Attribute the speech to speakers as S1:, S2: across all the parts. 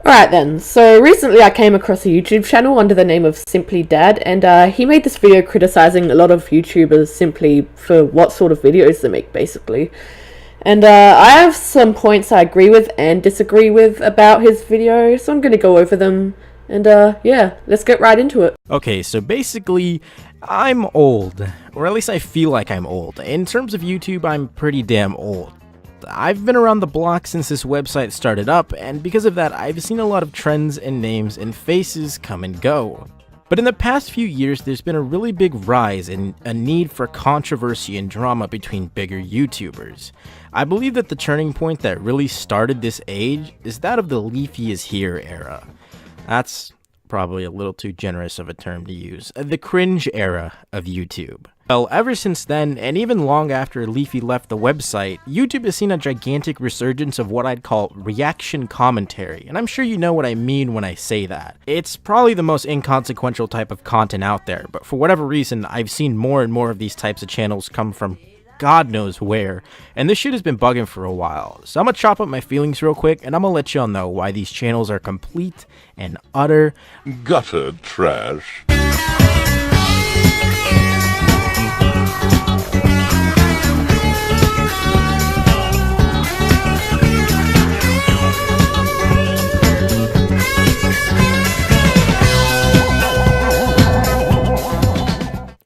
S1: Alright then, so recently I came across a YouTube channel under the name of Simply Dad, and he made this video criticizing a lot of YouTubers simply for what sort of videos they make, basically. And I have some points I agree with and disagree with about his video, so I'm going to go over them. And yeah, let's get right into it.
S2: Okay, so basically, I'm old, or at least I feel like I'm old. In terms of YouTube, I'm pretty damn old. I've been around the block since this website started up, and because of that, I've seen a lot of trends and names and faces come and go. But in the past few years, there's been a really big rise in a need for controversy and drama between bigger YouTubers. I believe that the turning point that really started this age is that of the Leafy is here era. That's probably a little too generous of a term to use. The cringe era of YouTube. Well, ever since then, and even long after Leafy left the website, YouTube has seen a gigantic resurgence of what I'd call reaction commentary, and I'm sure you know what I mean when I say that. It's probably the most inconsequential type of content out there, but for whatever reason, I've seen more and more of these types of channels come from God knows where, and this shit has been bugging for a while. So I'm gonna chop up my feelings real quick, and I'm gonna let y'all know why these channels are complete and utter
S3: gutter trash.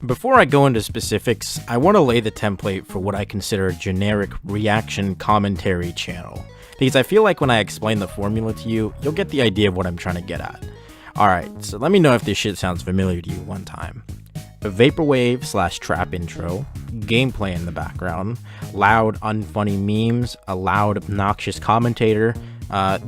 S2: Before I go into specifics, I want to lay the template for what I consider a generic reaction commentary channel, because I feel like when I explain the formula to you, you'll get the idea of what I'm trying to get at. Alright, so let me know if this shit sounds familiar to you one time. A vaporwave / trap intro, gameplay in the background, loud unfunny memes, a loud obnoxious commentator,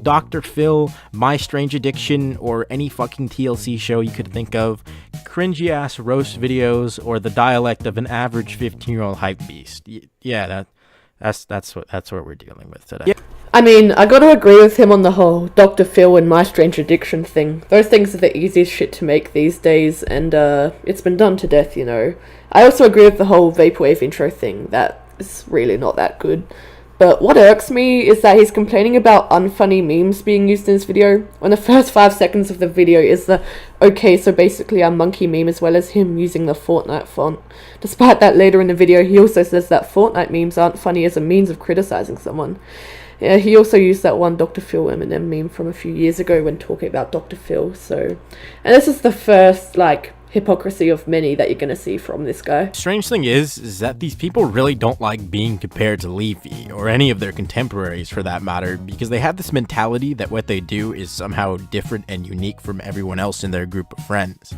S2: Dr. Phil, My Strange Addiction, or any fucking TLC show you could think of, cringy ass roast videos, or the dialect of an average 15-year-old hype beast. Yeah, that's what we're dealing with today. Yeah.
S1: I mean, I gotta agree with him on the whole Dr. Phil and My Strange Addiction thing. Those things are the easiest shit to make these days, and it's been done to death, you know. I also agree with the whole vaporwave intro thing. That is really not that good. But what irks me is that he's complaining about unfunny memes being used in his video, when the first 5 seconds of the video is the okay, so basically a monkey meme, as well as him using the Fortnite font. Despite that, later in the video he also says that Fortnite memes aren't funny as a means of criticizing someone. Yeah, he also used that one Dr. Phil Eminem meme from a few years ago when talking about Dr. Phil, so... And this is the first, hypocrisy of many that you're gonna see from this guy.
S2: Strange thing is that these people really don't like being compared to Leafy, or any of their contemporaries for that matter, because they have this mentality that what they do is somehow different and unique from everyone else in their group of friends.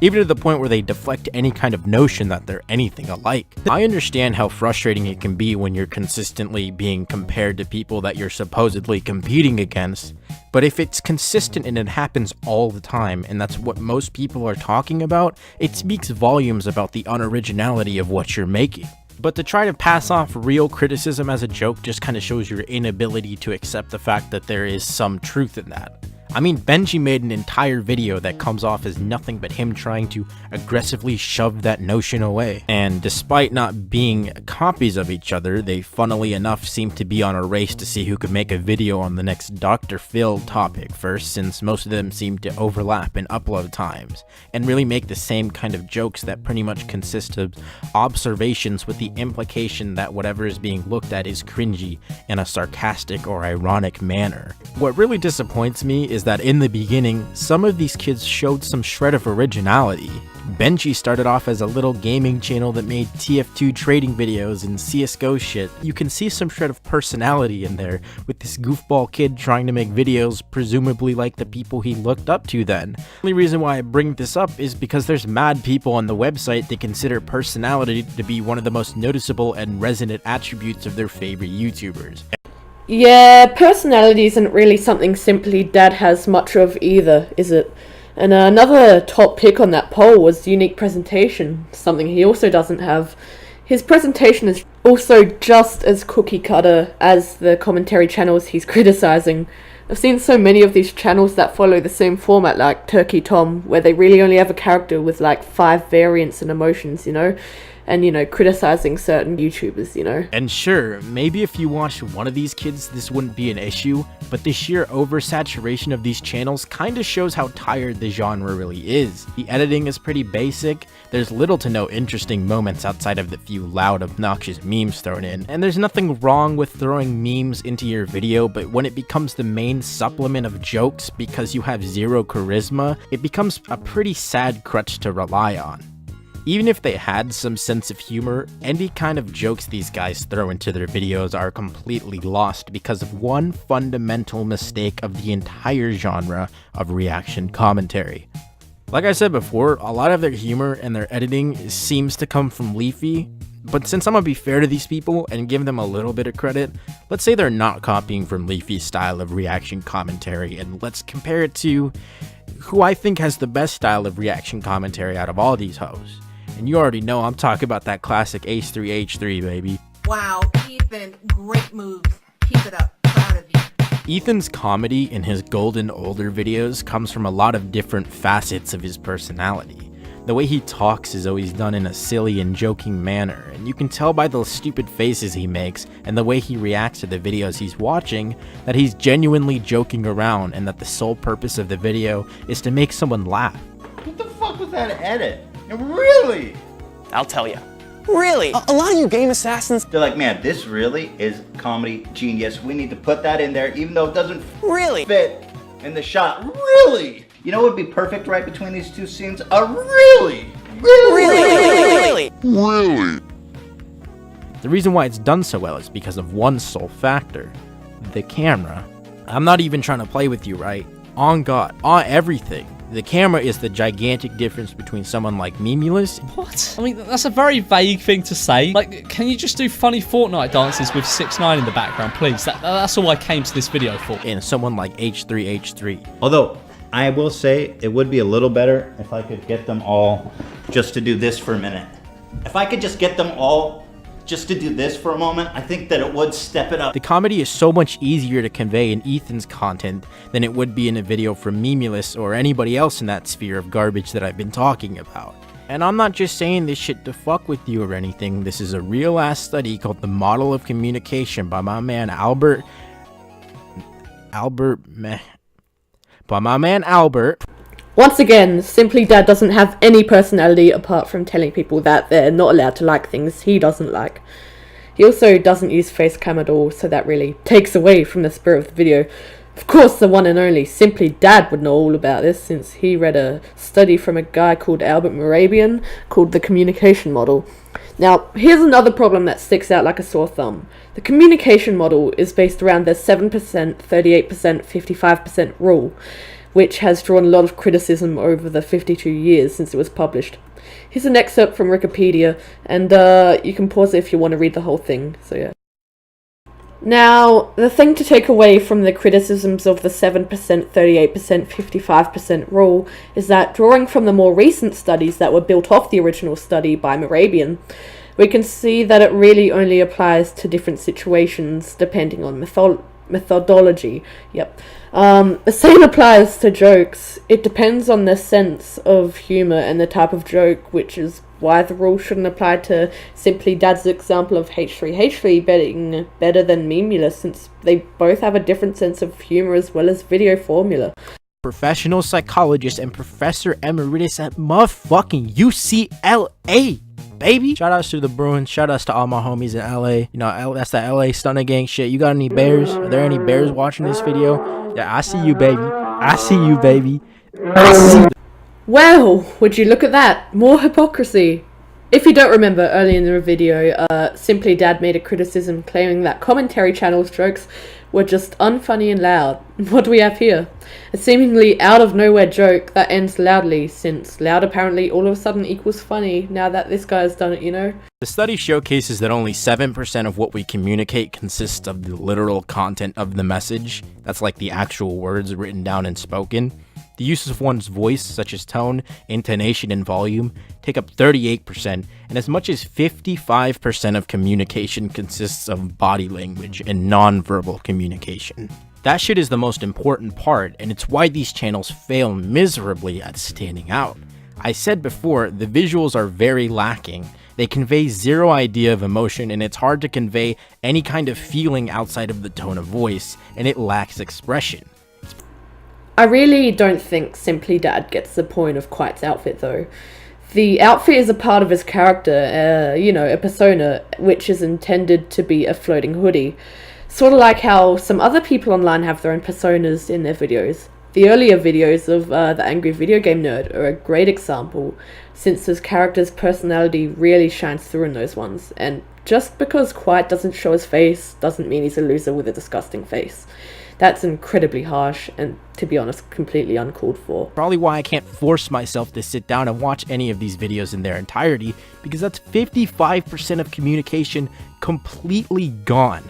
S2: Even to the point where they deflect any kind of notion that they're anything alike. I understand how frustrating it can be when you're consistently being compared to people that you're supposedly competing against, but if it's consistent and it happens all the time, and that's what most people are talking about, it speaks volumes about the unoriginality of what you're making. But to try to pass off real criticism as a joke just kind of shows your inability to accept the fact that there is some truth in that. I mean, Benji made an entire video that comes off as nothing but him trying to aggressively shove that notion away. And despite not being copies of each other, they funnily enough seem to be on a race to see who could make a video on the next Dr. Phil topic first, since most of them seem to overlap in upload times, and really make the same kind of jokes that pretty much consist of observations with the implication that whatever is being looked at is cringy in a sarcastic or ironic manner. What really disappoints me is that in the beginning, some of these kids showed some shred of originality. Benji started off as a little gaming channel that made TF2 trading videos and CSGO shit. You can see some shred of personality in there, with this goofball kid trying to make videos presumably like the people he looked up to then. The only reason why I bring this up is because there's mad people on the website that consider personality to be one of the most noticeable and resonant attributes of their favorite YouTubers.
S1: Yeah, personality isn't really something Simply Dad has much of either, is it? And another top pick on that poll was unique presentation, something he also doesn't have. His presentation is also just as cookie cutter as the commentary channels he's criticizing. I've seen so many of these channels that follow the same format, like Turkey Tom, where they really only have a character with 5 variants and emotions, you know? and, you know, criticizing certain YouTubers, you know.
S2: And sure, maybe if you watched one of these kids, this wouldn't be an issue, but the sheer oversaturation of these channels kinda shows how tired the genre really is. The editing is pretty basic, there's little to no interesting moments outside of the few loud, obnoxious memes thrown in, and there's nothing wrong with throwing memes into your video, but when it becomes the main supplement of jokes because you have zero charisma, it becomes a pretty sad crutch to rely on. Even if they had some sense of humor, any kind of jokes these guys throw into their videos are completely lost because of one fundamental mistake of the entire genre of reaction commentary. Like I said before, a lot of their humor and their editing seems to come from Leafy, but since I'm gonna be fair to these people and give them a little bit of credit, let's say they're not copying from Leafy's style of reaction commentary, and let's compare it to who I think has the best style of reaction commentary out of all these hoes. And you already know I'm talking about that classic H3H3, baby.
S4: Wow, Ethan, great moves. Keep it up. Proud of you.
S2: Ethan's comedy in his Golden Older videos comes from a lot of different facets of his personality. The way he talks is always done in a silly and joking manner, and you can tell by the stupid faces he makes and the way he reacts to the videos he's watching that he's genuinely joking around and that the sole purpose of the video is to make someone laugh.
S5: What the fuck was that edit? Really?
S6: I'll tell you. Really? A lot of you game assassins.
S5: They're like, man, this really is comedy genius. We need to put that in there even though it doesn't
S6: Really?
S5: fit in the shot. Really? You know what would be perfect right between these two scenes? A really?
S6: Really?
S2: The reason why it's done so well is because of one sole factor: the camera. I'm not even trying to play with you, right? On God, on everything. The camera is the gigantic difference between someone like Memulus.
S7: What? I mean, that's a very vague thing to say. Like, can you just do funny Fortnite dances with 6ix9ine in the background, please? That's all I came to this video for.
S2: And someone like H3H3.
S5: Although, I will say it would be a little better if I could get them all just to do this for a minute. If I could just get them all just to do this for a moment, I think that it would step it up.
S2: The comedy is so much easier to convey in Ethan's content than it would be in a video from Memulus or anybody else in that sphere of garbage that I've been talking about. And I'm not just saying this shit to fuck with you or anything. This is a real ass study called The Model of Communication by my man Albert.
S1: Once again, Simply Dad doesn't have any personality apart from telling people that they're not allowed to like things he doesn't like. He also doesn't use face cam at all, so that really takes away from the spirit of the video. Of course, the one and only Simply Dad would know all about this, since he read a study from a guy called Albert Mehrabian called The Communication Model. Now, here's another problem that sticks out like a sore thumb. The communication model is based around the 7%, 38%, 55% rule, which has drawn a lot of criticism over the 52 years since it was published. Here's an excerpt from Wikipedia, and you can pause it if you want to read the whole thing, so yeah. Now, the thing to take away from the criticisms of the 7%, 38%, 55% rule is that, drawing from the more recent studies that were built off the original study by Mehrabian, we can see that it really only applies to different situations depending on methodology. The same applies to jokes. It depends on the sense of humour and the type of joke, which is why the rule shouldn't apply to Simply Dad's example of H3H3 being better than Memulus, since they both have a different sense of humour as well as video formula.
S2: Professional psychologist and professor emeritus at motherfucking UCLA, baby. Shout outs to the Bruins. Shout outs to all my homies in LA. You know, that's that LA Stunner Gang shit. You got any Bears? Are there any Bears watching this video? Yeah, I see you, baby. I see you, baby. I see you.
S1: Well, would you look at that? More hypocrisy. If you don't remember, earlier in the video, Simply Dad made a criticism claiming that commentary channels' jokes were just unfunny and loud. What do we have here? A seemingly out-of-nowhere joke that ends loudly, since loud apparently all of a sudden equals funny now that this guy has done it, you know?
S2: The study showcases that only 7% of what we communicate consists of the literal content of the message. That's like the actual words written down and spoken. The uses of one's voice, such as tone, intonation, and volume, take up 38%, and as much as 55% of communication consists of body language and non-verbal communication. That shit is the most important part, and it's why these channels fail miserably at standing out. I said before, the visuals are very lacking, They convey zero idea of emotion, and it's hard to convey any kind of feeling outside of the tone of voice, and it lacks expression.
S1: I really don't think Simply Dad gets the point of Quiet's outfit though. The outfit is a part of his character, a persona, which is intended to be a floating hoodie. Sort of like how some other people online have their own personas in their videos. The earlier videos of the Angry Video Game Nerd are a great example, since his character's personality really shines through in those ones, and just because Quiet doesn't show his face doesn't mean he's a loser with a disgusting face. That's incredibly harsh, and to be honest, completely uncalled for.
S2: Probably why I can't force myself to sit down and watch any of these videos in their entirety, because that's 55% of communication completely gone.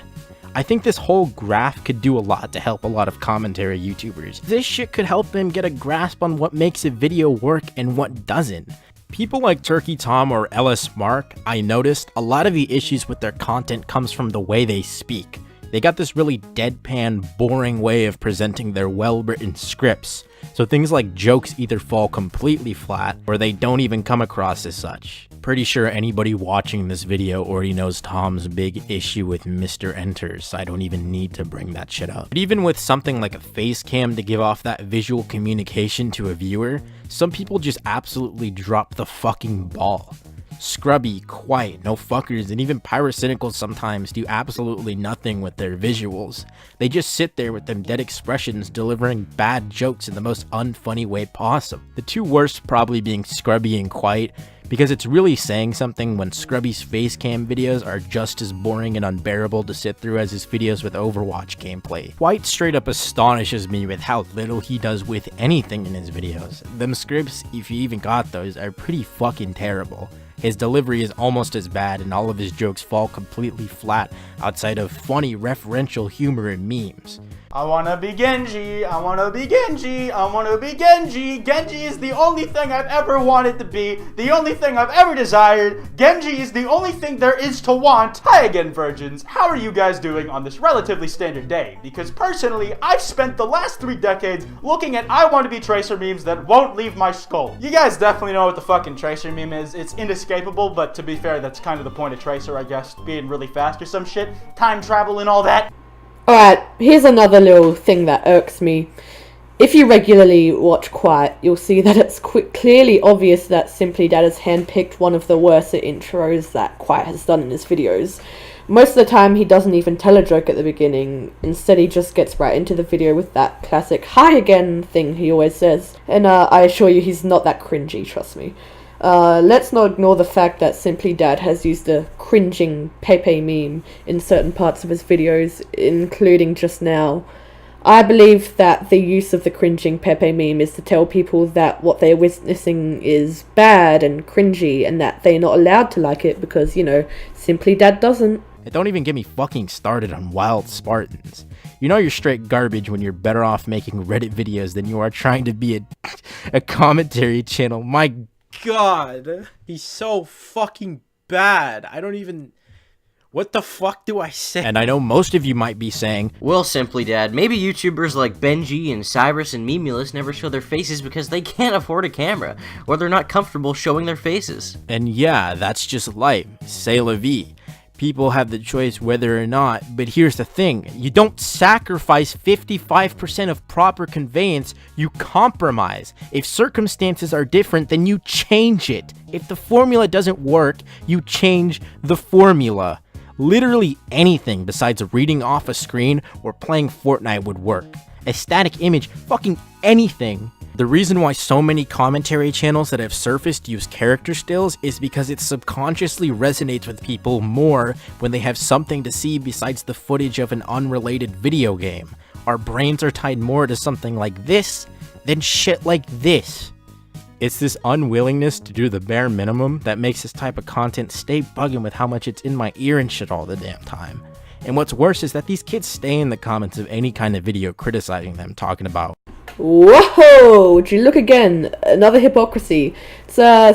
S2: I think this whole graph could do a lot to help a lot of commentary YouTubers. This shit could help them get a grasp on what makes a video work and what doesn't. People like Turkey Tom or LS Mark, I noticed a lot of the issues with their content comes from the way they speak. They got this really deadpan, boring way of presenting their well-written scripts, so things like jokes either fall completely flat, or they don't even come across as such. Pretty sure anybody watching this video already knows Tom's big issue with Mr. Enters, so I don't even need to bring that shit up. But even with something like a face cam to give off that visual communication to a viewer, some people just absolutely drop the fucking ball. Scrubby, Quiet, no fuckers, and even Pyrocynicals sometimes do absolutely nothing with their visuals. They just sit there with them dead expressions delivering bad jokes in the most unfunny way possible. The two worst probably being Scrubby and Quiet, because it's really saying something when Scrubby's face cam videos are just as boring and unbearable to sit through as his videos with Overwatch gameplay. Quiet straight up astonishes me with how little he does with anything in his videos. Them scripts, if you even got those, are pretty fucking terrible. His delivery is almost as bad, and all of his jokes fall completely flat outside of funny referential humor and memes.
S8: I wanna be Genji, I wanna be Genji, I wanna be Genji. Genji is the only thing I've ever wanted to be, the only thing I've ever desired. Genji is the only thing there is to want. Hi again, virgins. How are you guys doing on this relatively standard day? Because personally, I've spent the last 3 decades looking at I wanna be Tracer memes that won't leave my skull. You guys definitely know what the fucking Tracer meme is. It's inescapable, but to be fair, that's kind of the point of Tracer, I guess, being really fast or some shit. Time travel and all that.
S1: Alright, here's another little thing that irks me. If you regularly watch Quiet, you'll see that it's clearly obvious that Simply Dad has handpicked one of the worst intros that Quiet has done in his videos. Most of the time he doesn't even tell a joke at the beginning, instead he just gets right into the video with that classic "hi again" thing he always says. And I assure you he's not that cringy, trust me. Let's not ignore the fact that Simply Dad has used a cringing Pepe meme in certain parts of his videos, including just now. I believe that the use of the cringing Pepe meme is to tell people that what they're witnessing is bad and cringy, and that they're not allowed to like it because, Simply Dad doesn't.
S2: And don't even get me fucking started on Wild Spartans. You know you're straight garbage when you're better off making Reddit videos than you are trying to be a commentary channel. My God, he's so fucking bad. I don't even... What the fuck do I say? And I know most of you might be saying,
S9: well, Simply Dad, maybe YouTubers like Benji and Cyrus and Memulus never show their faces because they can't afford a camera, or they're not comfortable showing their faces.
S2: And yeah, that's just life. C'est la vie. People have the choice whether or not, but here's the thing. You don't sacrifice 55% of proper conveyance, you compromise. If circumstances are different, then you change it. If the formula doesn't work, you change the formula. Literally anything besides reading off a screen or playing Fortnite would work. A static image, fucking anything. The reason why so many commentary channels that have surfaced use character stills is because it subconsciously resonates with people more when they have something to see besides the footage of an unrelated video game. Our brains are tied more to something like this than shit like this. It's this unwillingness to do the bare minimum that makes this type of content stay bugging with how much it's in my ear and shit all the damn time. And what's worse is that these kids stay in the comments of any kind of video criticizing them, talking about,
S1: whoa, would you look again? Another hypocrisy. So,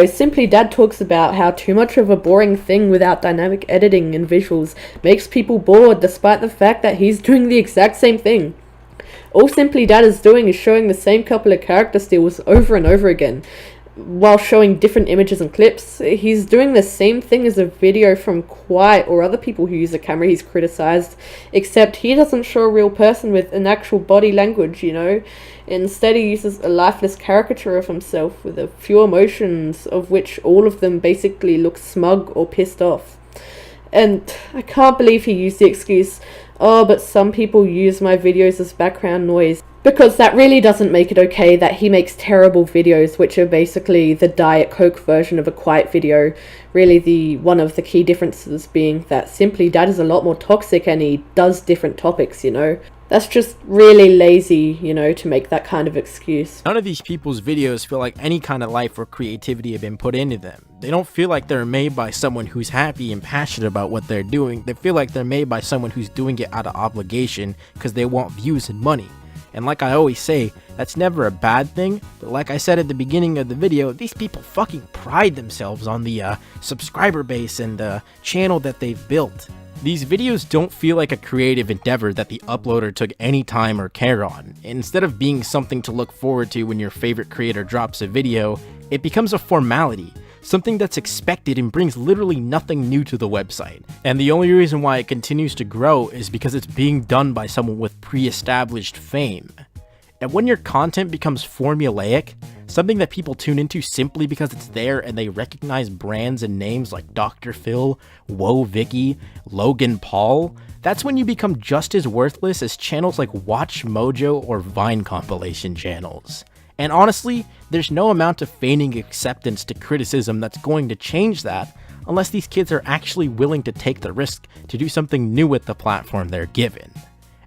S1: Simply Dad talks about how too much of a boring thing without dynamic editing and visuals makes people bored, despite the fact that he's doing the exact same thing. All Simply Dad is doing is showing the same couple of character stills over and over again. while showing different images and clips. He's doing the same thing as a video from Quiet or other people who use a camera he's criticized, except he doesn't show a real person with an actual body language, you know. Instead, he uses a lifeless caricature of himself with a few emotions, of which all of them basically look smug or pissed off. And I can't believe he used the excuse, "Oh, but some people use my videos as background noise." Because that really doesn't make it okay that he makes terrible videos, which are basically the Diet Coke version of a Quiet video. Really, one of the key differences being that Simply Dad is a lot more toxic and he does different topics, you know. That's just really lazy, you know, to make that kind of excuse.
S2: None of these people's videos feel like any kind of life or creativity have been put into them. They don't feel like they're made by someone who's happy and passionate about what they're doing. They feel like they're made by someone who's doing it out of obligation because they want views and money. And like I always say, that's never a bad thing, but like I said at the beginning of the video, these people fucking pride themselves on the subscriber base and channel that they've built. These videos don't feel like a creative endeavor that the uploader took any time or care on. Instead of being something to look forward to when your favorite creator drops a video, it becomes a formality. Something that's expected and brings literally nothing new to the website. And the only reason why it continues to grow is because it's being done by someone with pre-established fame. And when your content becomes formulaic, something that people tune into simply because it's there and they recognize brands and names like Dr. Phil, Whoa Vicky, Logan Paul, that's when you become just as worthless as channels like Watch Mojo or Vine compilation channels. And honestly, there's no amount of feigning acceptance to criticism that's going to change that unless these kids are actually willing to take the risk to do something new with the platform they're given.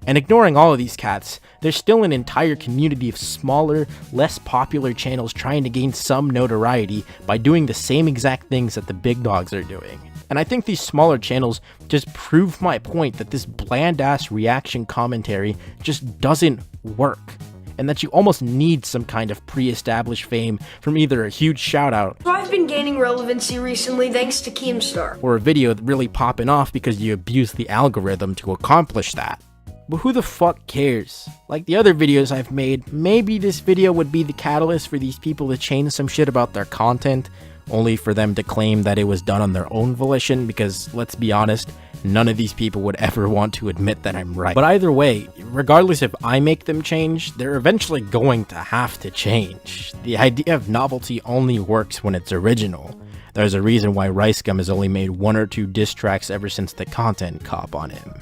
S2: And ignoring all of these cats, there's still an entire community of smaller, less popular channels trying to gain some notoriety by doing the same exact things that the big dogs are doing. And I think these smaller channels just prove my point that this bland-ass reaction commentary just doesn't work. And that you almost need some kind of pre-established fame from either a huge shout-out,
S10: So I've been gaining relevancy recently thanks to Keemstar,
S2: or a video really popping off because you abused the algorithm to accomplish that. But who the fuck cares? Like the other videos I've made, maybe this video would be the catalyst for these people to change some shit about their content, only for them to claim that it was done on their own volition, because let's be honest, none of these people would ever want to admit that I'm right. But either way, regardless if I make them change, they're eventually going to have to change. The idea of novelty only works when it's original. There's a reason why Rice Gum has only made 1 or 2 diss tracks ever since the content cop on him.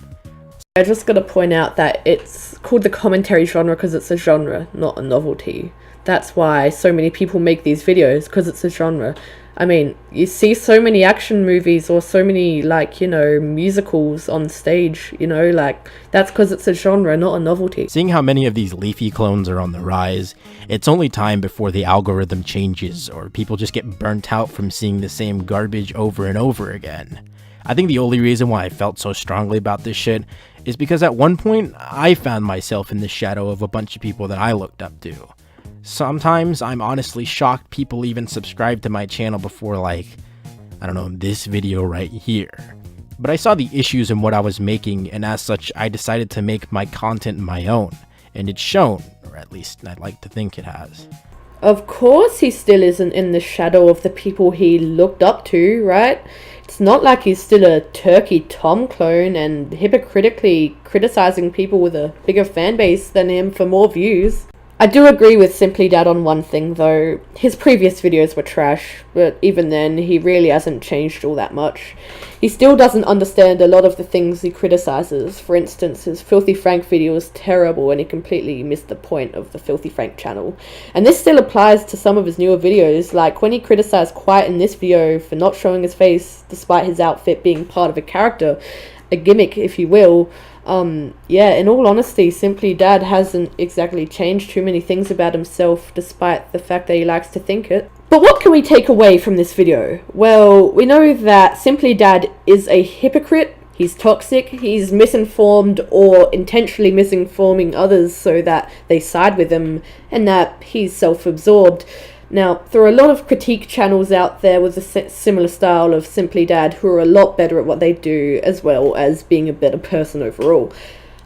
S1: I just gotta point out that it's called the commentary genre because it's a genre, not a novelty. That's why so many people make these videos, because it's a genre. I mean, you see so many action movies or so many, like, you know, musicals on stage, you know, like, that's because it's a genre, not a novelty.
S2: Seeing how many of these Leafy clones are on the rise, it's only time before the algorithm changes or people just get burnt out from seeing the same garbage over and over again. I think the only reason why I felt so strongly about this shit is because at one point, I found myself in the shadow of a bunch of people that I looked up to. Sometimes I'm honestly shocked people even subscribe to my channel before, like, I don't know, this video right here. But I saw the issues in what I was making, and as such, I decided to make my content my own. And it's shown, or at least I'd like to think it has.
S1: Of course he still isn't in the shadow of the people he looked up to, right? It's not like he's still a Turkey Tom clone and hypocritically criticizing people with a bigger fan base than him for more views. I do agree with Simply Dad on one thing though. His previous videos were trash, but even then, he really hasn't changed all that much. He still doesn't understand a lot of the things he criticizes. For instance, his Filthy Frank video is terrible and he completely missed the point of the Filthy Frank channel. And this still applies to some of his newer videos, like when he criticized Quiet in this video for not showing his face despite his outfit being part of a character, a gimmick if you will. Yeah, in all honesty, Simply Dad hasn't exactly changed too many things about himself, despite the fact that he likes to think it. But what can we take away from this video? Well, we know that Simply Dad is a hypocrite, he's toxic, he's misinformed or intentionally misinforming others so that they side with him, and that he's self-absorbed. Now, there are a lot of critique channels out there with a similar style of Simply Dad who are a lot better at what they do, as well as being a better person overall.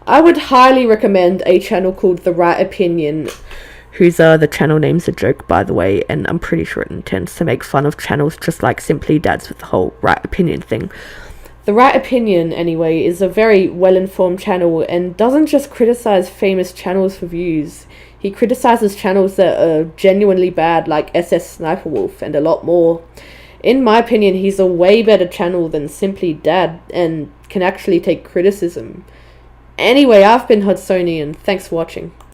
S1: I would highly recommend a channel called The Right Opinion, whose the channel name's a joke, by the way, and I'm pretty sure it intends to make fun of channels just like Simply Dads with the whole right opinion thing. The Right Opinion, anyway, is a very well-informed channel and doesn't just criticize famous channels for views. He criticizes channels that are genuinely bad, like SS Sniper Wolf, and a lot more. In my opinion, he's a way better channel than Simply Dad and can actually take criticism. Anyway, I've been Hudsonian. Thanks for watching.